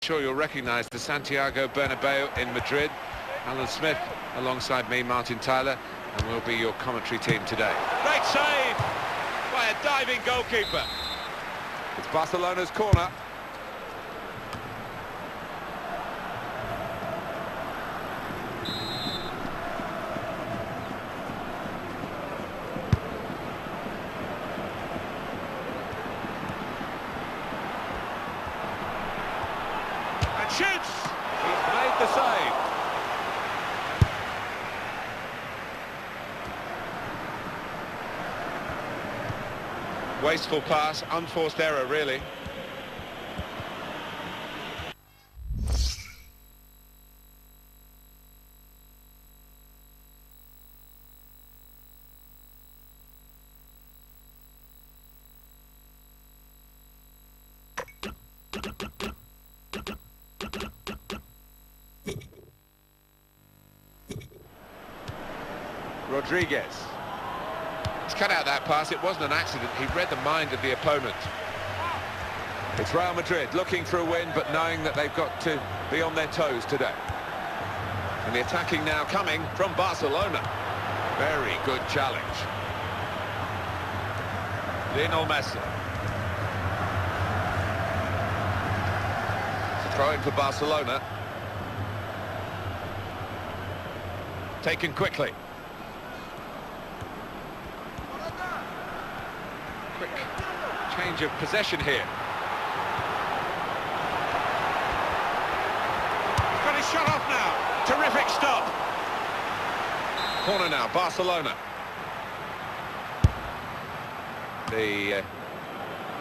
Sure you'll recognise the Santiago Bernabeu in Madrid. Alan Smith alongside me, Martin Tyler, and we'll be your commentary team today. Great save by a diving goalkeeper. It's Barcelona's corner. Shoots! He's made the save. Wasteful pass, unforced error really. Rodriguez. He's cut out that pass. It wasn't an accident. He read the mind of the opponent. It's Real Madrid looking for a win, but knowing that they've got to be on their toes today. And the attacking now coming from Barcelona. Very good challenge. Lionel Messi. It's a throw in for Barcelona. Taken quickly. Quick change of possession here. He's got his shot off now. Terrific stop. Corner now, Barcelona. The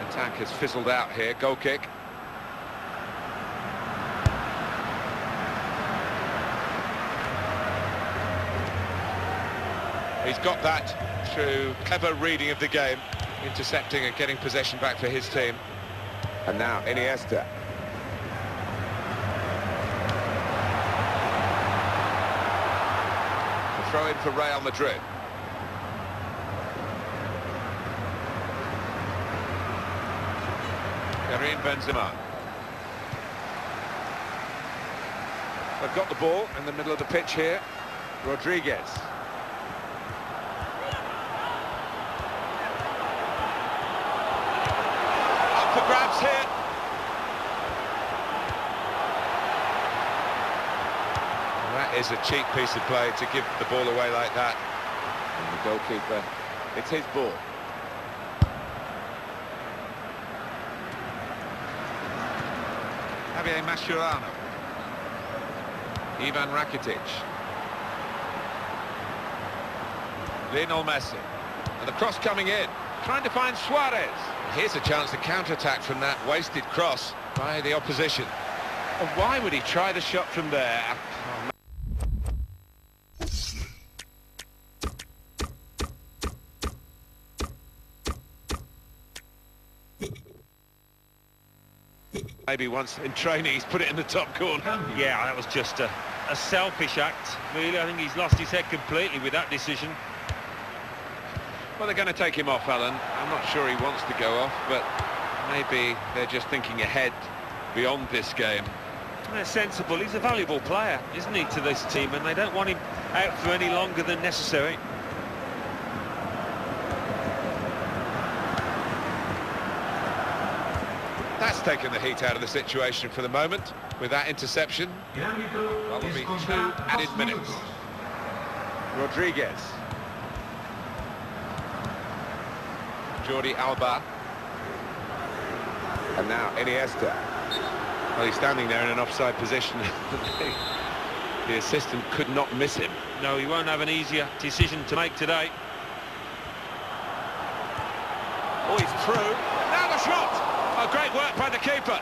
attack has fizzled out here. Goal kick. He's got that through clever reading of the game, intercepting and getting possession back for his team. And now Iniesta. The throw in for Real Madrid. Karim Benzema. They've got the ball in the middle of the pitch here. Rodriguez. For grabs here. Well, that is a cheap piece of play to give the ball away like that. And the goalkeeper, it's his ball. Javier Mascherano. Ivan Rakitic. Lionel Messi. And the cross coming in. Trying to find Suarez. Here's a chance to counter-attack from that wasted cross by the opposition. And why would he try the shot from there? Maybe once in training he's put it in the top corner. Yeah, that was just a selfish act, really. I think he's lost his head completely with that decision. Well, they're going to take him off, Alan. I'm not sure he wants to go off, but maybe they're just thinking ahead beyond this game. They're sensible. He's a valuable player, isn't he, to this team, and they don't want him out for any longer than necessary. That's taken the heat out of the situation for the moment with that interception. Well, there'll be 2 added minutes. Rodriguez. Jordi Alba. And now Iniesta. Well, he's standing there in an offside position. The assistant could not miss him. No, he won't have an easier decision to make today. Oh, he's through. Now the shot! Oh, great work by the keeper.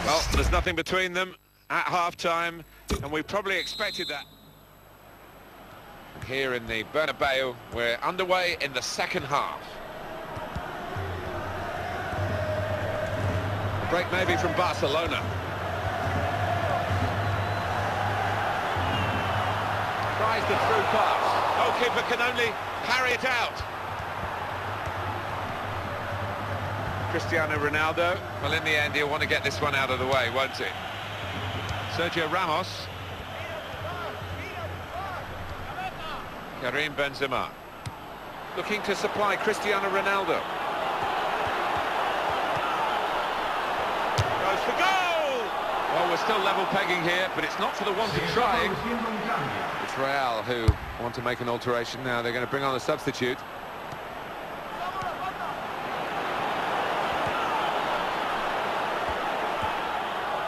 Well, there's nothing between them at half-time, and we probably expected that. Here in the Bernabeu, we're underway in the second half. A break maybe from Barcelona. Tries the through pass. Goalkeeper can only parry it out. Cristiano Ronaldo. Well, in the end, he'll want to get this one out of the way, won't he? Sergio Ramos. Karim Benzema. Looking to supply Cristiano Ronaldo. Goes for goal! Well, we're still level pegging here, but it's not for the want of trying. It's Real who want to make an alteration now. They're going to bring on a substitute.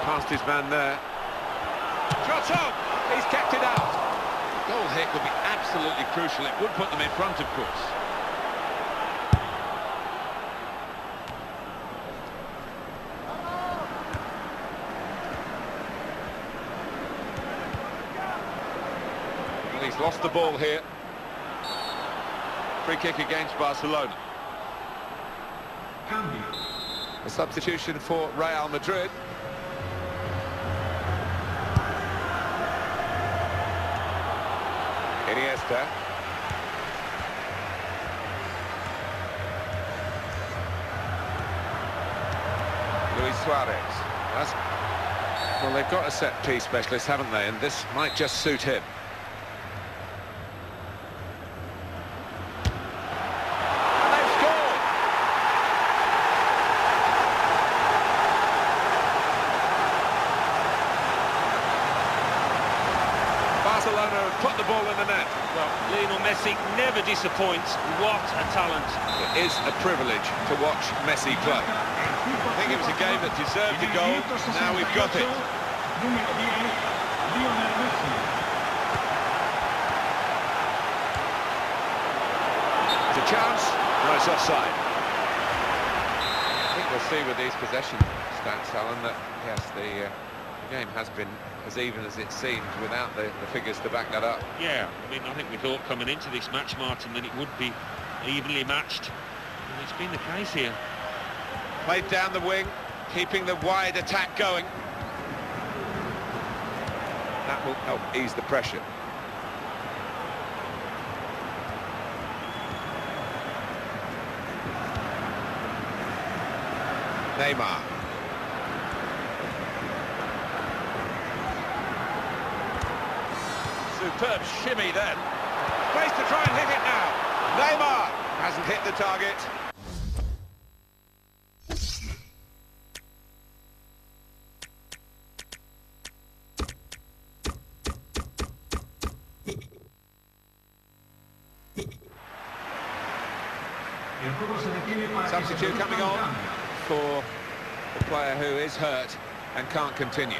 Past his man there. Shot on! He's kept it out. Goal hit would be absolutely crucial. It would put them in front, of course. Well, he's lost the ball here. Free kick against Barcelona. A substitution for Real Madrid. Iniesta. Luis Suarez. Well, they've got a set-piece specialist, haven't they? And this might just suit him. And they've scored! Barcelona have put the ball in the net. Well, Lionel Messi never disappoints. What a talent. It is a privilege to watch Messi play. I think it was a game that deserved a goal. Now we've got it. It's a chance. No, it's offside. I think we'll see with these possession stats, Alan, that yes, the game has been as even as it seemed without the figures to back that up. Yeah, I mean, I think we thought coming into this match, Martin, that it would be evenly matched. And it's been the case here. Played down the wing, keeping the wide attack going. That will help ease the pressure. Neymar. Superb shimmy then. Place to try and hit it now. Neymar hasn't hit the target. Substitute coming on for the player who is hurt and can't continue.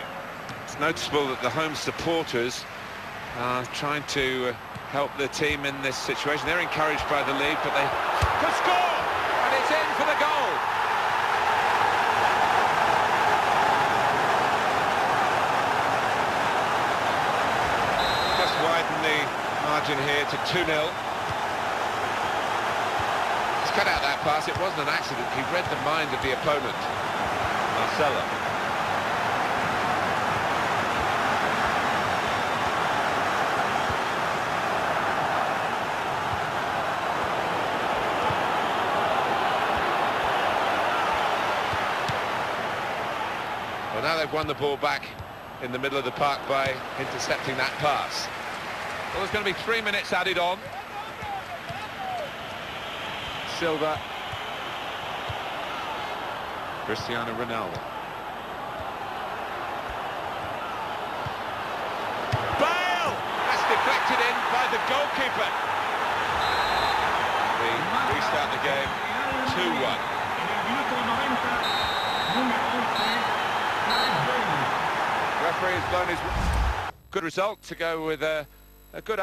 It's noticeable that the home supporters are trying to help the team in this situation. They're encouraged by the lead, but they could score! And it's in for the goal! Just widen the margin here to 2-0. Cut out that pass. It wasn't an accident. He read the mind of the opponent. Marcelo. Well, now they've won the ball back in the middle of the park by intercepting that pass. Well, there's going to be 3 minutes added on. Silva. Cristiano Ronaldo. Bale! That's deflected in by the goalkeeper. We restart the game 2-1. Referee has blown his good result to go with a good